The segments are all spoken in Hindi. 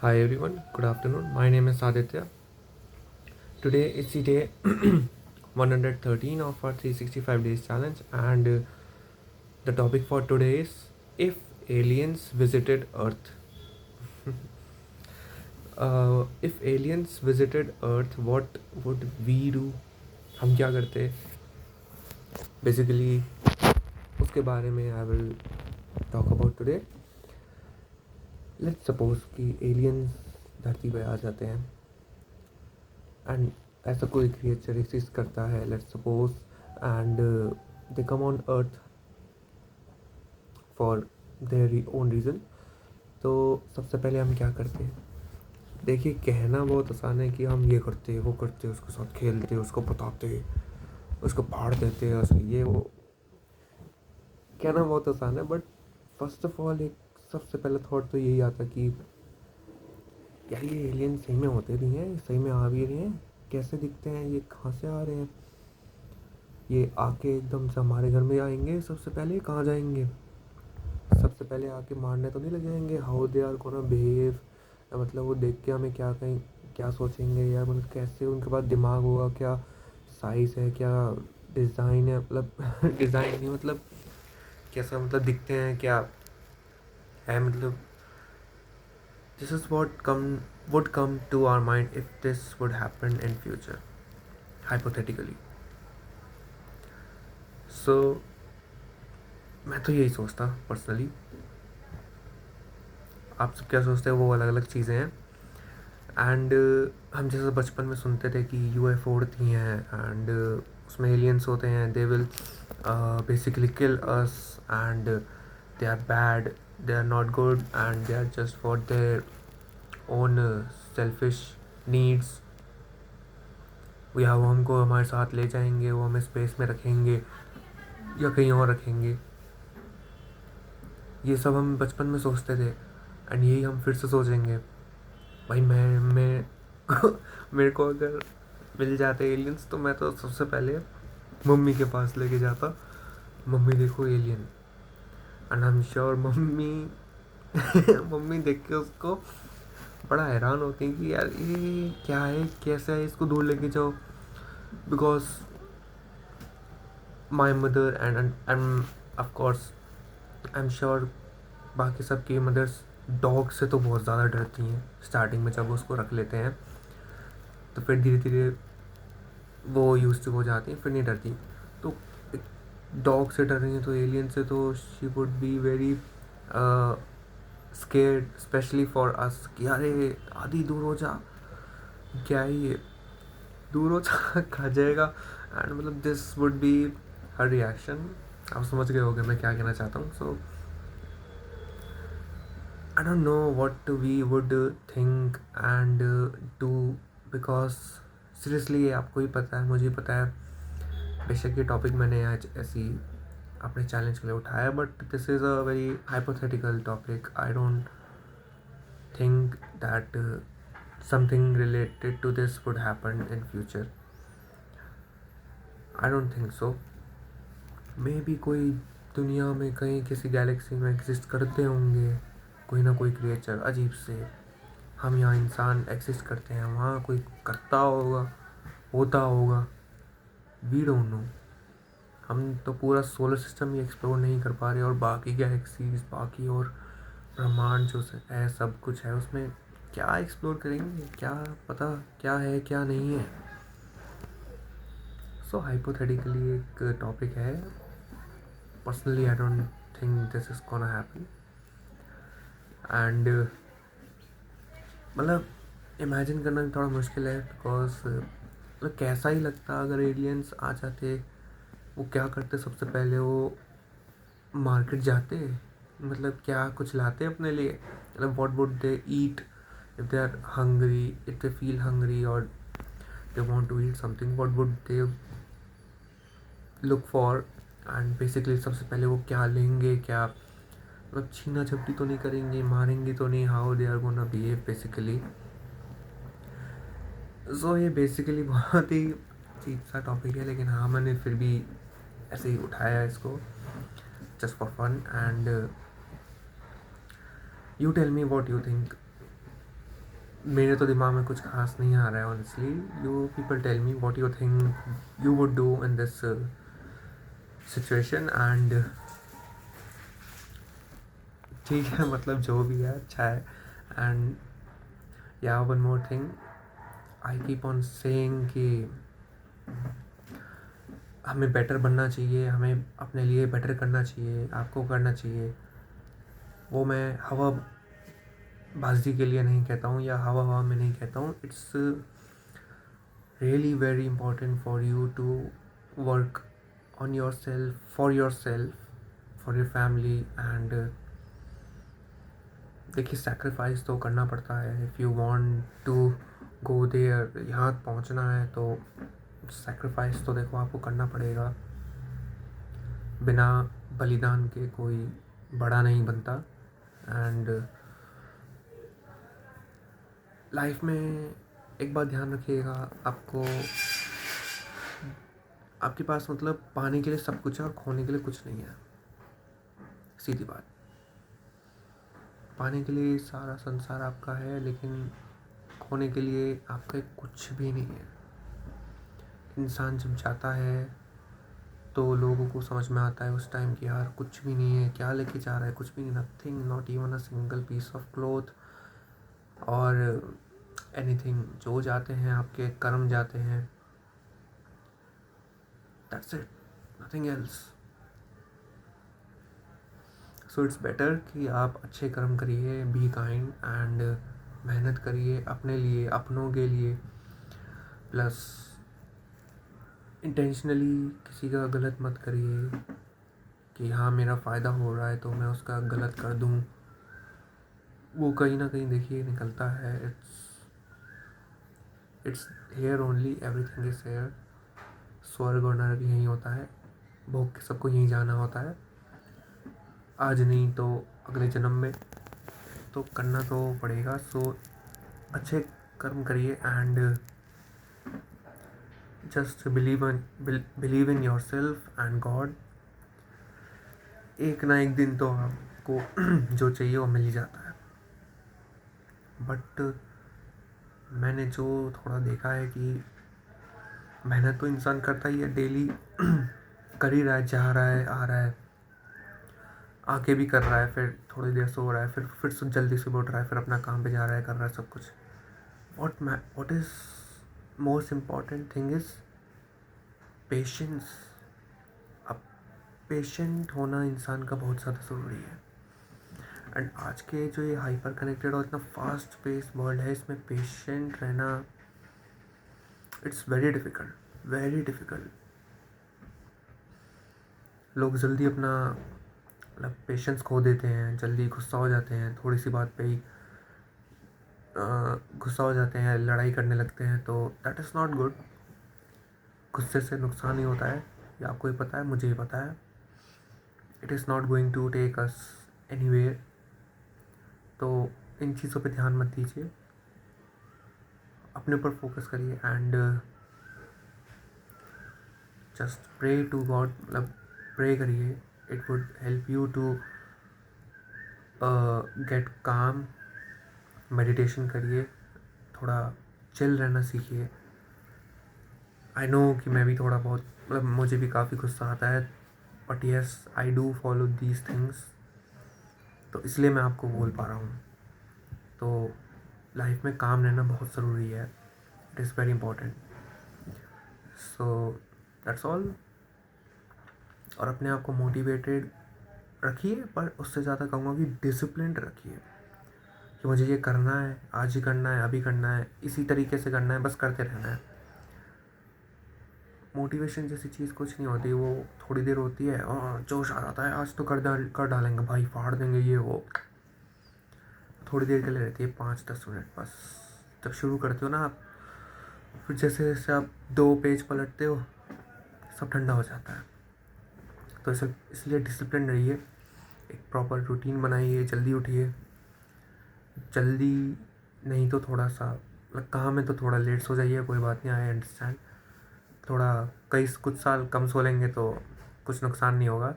Hi everyone, good afternoon. My name is Aditya. Today is the day 113 of our 365 days challenge, and the topic for today is if aliens visited Earth. If aliens visited Earth, what would we do? हम क्या करते? Basically, उसके बारे में I will talk about today. Let's suppose कि aliens धरती पे आ जाते हैं एंड ऐसा कोई क्रिएचर एग्जिस्ट करता है, let's suppose, and they come on earth for their own reason. तो सबसे पहले हम क्या करते हैं? देखिए, कहना बहुत आसान है कि हम ये करते वो करते, उसके साथ खेलते, उसको बताते, उसको फाड़ देते, उसको ये वो। कहना बहुत आसान है, बट फर्स्ट ऑफ ऑल एक सबसे पहला थॉट तो यही आता कि यार ये एलियन सही में होते भी हैं, सही में आ भी रहे हैं, कैसे दिखते हैं, ये कहाँ से आ रहे हैं, ये आके एकदम से हमारे घर में आएंगे, सबसे पहले कहाँ जाएंगे, सबसे पहले आके मारने तो नहीं लग जाएंगे, how they are gonna behave, मतलब वो देख के हमें क्या कहीं क्या सोचेंगे यार, मतलब कैसे उनके पास दिमाग होगा, क्या साइज़ है, क्या डिज़ाइन है, मतलब डिज़ाइन नहीं, मतलब कैसा, मतलब दिखते हैं क्या है, मतलब this is what come would come to our mind if this would happen in future, hypothetically. So मैं तो यही सोचता पर्सनली। आप सब क्या सोचते हैं वो अलग अलग चीज़ें हैं। एंड हम जैसे बचपन में सुनते थे कि यूएफओ उड़ती हैं एंड उसमें एलियंस होते हैं, they will basically kill us and they are bad, they are not good and they are just for their own selfish needs. या वो हमको हमारे साथ ले जाएंगे, वो हमें स्पेस में रखेंगे या कहीं और रखेंगे। ये सब हम बचपन में सोचते थे एंड यही हम फिर से सोचेंगे। भाई मैं मेरे को अगर मिल जाते एलियंस तो मैं तो सबसे पहले मम्मी के पास लेके जाता, मम्मी देखो alien. And I am sure mummy mummy देख के उसको बड़ा हैरान होती है कि यार ये क्या है, कैसा है, इसको दूर लेके जाओ। Because my mother end of course I am sure बाकी सबकी मदर्स डॉग से तो बहुत ज़्यादा डरती हैं स्टार्टिंग में, जब उसको रख लेते हैं तो फिर धीरे धीरे वो यूज टू हो जाती हैं, फिर नहीं डरती। तो डॉग से डर रही हैं तो एलियन से तो she would be very scared, specially for us कि अरे आदि दूर हो जा, क्या है ये, दूर हो जा खा जाएगा। एंड मतलब this would be her reaction. आप समझ गए होगे मैं क्या कहना चाहता हूँ। So I don't know what we would think and do, because seriously ये आपको ही पता है, मुझे पता है। बेशक ये टॉपिक मैंने आज ऐसी अपने चैलेंज के लिए उठाया, but this is a very hypothetical topic. I don't think that something related to this would happen in future. I don't think so. Maybe कोई दुनिया में कहीं किसी गैलेक्सी में एग्जिस्ट करते होंगे कोई ना कोई क्रिएचर अजीब से। हम यहाँ इंसान एग्जिस्ट करते हैं, वहाँ कोई करता होगा, होता होगा, वी डोंट नो। हम तो पूरा सोलर सिस्टम ही एक्सप्लोर नहीं कर पा रहे, और बाकी गैलेक्सीज, बाकी और ब्रह्मांड जो है, सब कुछ है उसमें, क्या एक्सप्लोर करेंगे, क्या पता क्या है क्या नहीं है। सो हाइपोथेटिकली एक टॉपिक है। Personally I don't think this is gonna happen. And मतलब इमेजिन करना भी थोड़ा मुश्किल है, बिकॉज मतलब कैसा ही लगता अगर एलियंस आ जाते। वो क्या करते, सबसे पहले वो मार्केट जाते, मतलब क्या कुछ लाते अपने लिए, मतलब what would they eat if they are hungry, if they feel hungry और they want to eat something, what would they look for. And basically सबसे पहले वो क्या लेंगे, क्या मतलब छीना झपटी तो नहीं करेंगे, मारेंगे तो नहीं, how they are gonna behave basically. So ये बेसिकली बहुत ही अजीब सा टॉपिक है, लेकिन हाँ मैंने फिर भी ऐसे ही उठाया इसको just for fun. And you tell me what you think. मेरे तो दिमाग में कुछ खास नहीं आ रहा है honestly. You people tell me what you think you would do in this situation. And ठीक है, मतलब जो भी है अच्छा है. एंड या one more thing, I keep on saying कि हमें बेटर बनना चाहिए, हमें अपने लिए बेटर करना चाहिए, आपको करना चाहिए. वो मैं हवा बाजी के लिए नहीं कहता हूँ या हवा हवा में नहीं कहता हूँ. It's really very important for you to work on yourself, for yourself, for your family. And देखिए, सेक्रीफाइस तो करना पड़ता है. If you want to go there, यहाँ पहुँचना है तो सेक्रीफाइस तो देखो आपको करना पड़ेगा. बिना बलिदान के कोई बड़ा नहीं बनता. एंड लाइफ में एक बात ध्यान रखिएगा, आपको आपके पास मतलब पाने के लिए सब कुछ है और खोने के लिए कुछ नहीं है. सीधी बात. पाने के लिए सारा संसार आपका है, लेकिन खोने के लिए आपका कुछ भी नहीं है. इंसान जब जाता है तो लोगों को समझ में आता है उस टाइम कि यार कुछ भी नहीं है, क्या लेके जा रहा है, कुछ भी नहीं, nothing, not even a single piece of cloth और एनीथिंग. जो जाते हैं आपके कर्म जाते हैं. That's it, nothing else. So it's better कि आप अच्छे कर्म करिए, बी काइंड एंड मेहनत करिए अपने लिए, अपनों के लिए. प्लस इंटेंशनली किसी का गलत मत करिए कि हाँ मेरा फ़ायदा हो रहा है तो मैं उसका गलत कर दूँ. वो कहीं ना कहीं देखिए निकलता है. It's here only, everything is here. स्वर्ग और नरक यहीं होता है. भोग के सबको यहीं जाना होता है. आज नहीं तो अगले जन्म में तो करना तो पड़ेगा. सो अच्छे कर्म करिए and just believe in your self and God. एक ना एक दिन तो आपको जो चाहिए वो मिल ही जाता है. बट मैंने जो थोड़ा देखा है कि मेहनत तो इंसान करता ही है डेली. कर ही रहा है, जा रहा है, आ रहा है, आके भी कर रहा है, फिर थोड़ी देर सो रहा है, फिर जल्दी सुबह उठ रहा है, फिर अपना काम पे जा रहा है, कर रहा है सब कुछ. what is most important thing is patience. अब पेशेंट होना इंसान का बहुत ज़्यादा ज़रूरी है. एंड आज के जो ये हाइपर कनेक्टेड और इतना फास्ट पेस वर्ल्ड है, इसमें पेशेंट रहना it's very difficult, very difficult. लोग जल्दी अपना मतलब पेशेंस खो देते हैं, जल्दी गुस्सा हो जाते हैं, थोड़ी सी बात पे ही गुस्सा हो जाते हैं, लड़ाई करने लगते हैं. तो दैट इज़ नॉट गुड. गुस्से से नुकसान ही होता है, ये आपको ही पता है, मुझे ही पता है. It is not going to take us anywhere. तो इन चीज़ों पे ध्यान मत दीजिए, अपने ऊपर फोकस करिए and just pray to God. मतलब प्रे करिए. It would help you to get calm. Meditation करिए, थोड़ा चिल रहना सीखिए. आई नो कि मैं भी थोड़ा बहुत मतलब मुझे भी काफ़ी गुस्सा आता है, but yes I do follow these things. तो इसलिए मैं आपको बोल पा रहा हूँ. तो लाइफ में काम रहना बहुत ज़रूरी है. It is very important. So that's all. और अपने आप को मोटिवेटेड रखिए, पर उससे ज़्यादा कहूँगा कि डिसिप्लिन रखिए कि मुझे ये करना है, आज ही करना है, अभी करना है, इसी तरीके से करना है, बस करते रहना है. मोटिवेशन जैसी चीज़ कुछ नहीं होती, वो थोड़ी देर होती है और जोश आ जाता है, आज तो कर डालेंगे भाई, फाड़ देंगे ये वो. थोड़ी देर के लिए रहती है, 5-10 मिनट बस. जब शुरू करते हो ना आप, फिर जैसे जैसे आप 2 पेज पलटते हो सब ठंडा हो जाता है. तो इसलिए डिसिप्लिन रहिए, एक प्रॉपर रूटीन बनाइए, जल्दी उठिए. जल्दी नहीं तो थोड़ा सा मतलब काम है तो थोड़ा लेट सो जाइए, कोई बात नहीं, आई अंडरस्टैंड. थोड़ा कुछ साल कम सो लेंगे तो कुछ नुकसान नहीं होगा.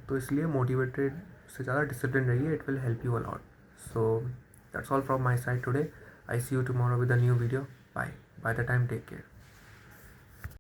तो इसलिए मोटिवेटेड से ज़्यादा डिसिप्लिन रहिए, it will help you a lot. So That's all from my side today. I see you tomorrow with a new video. Bye. By the time, take care.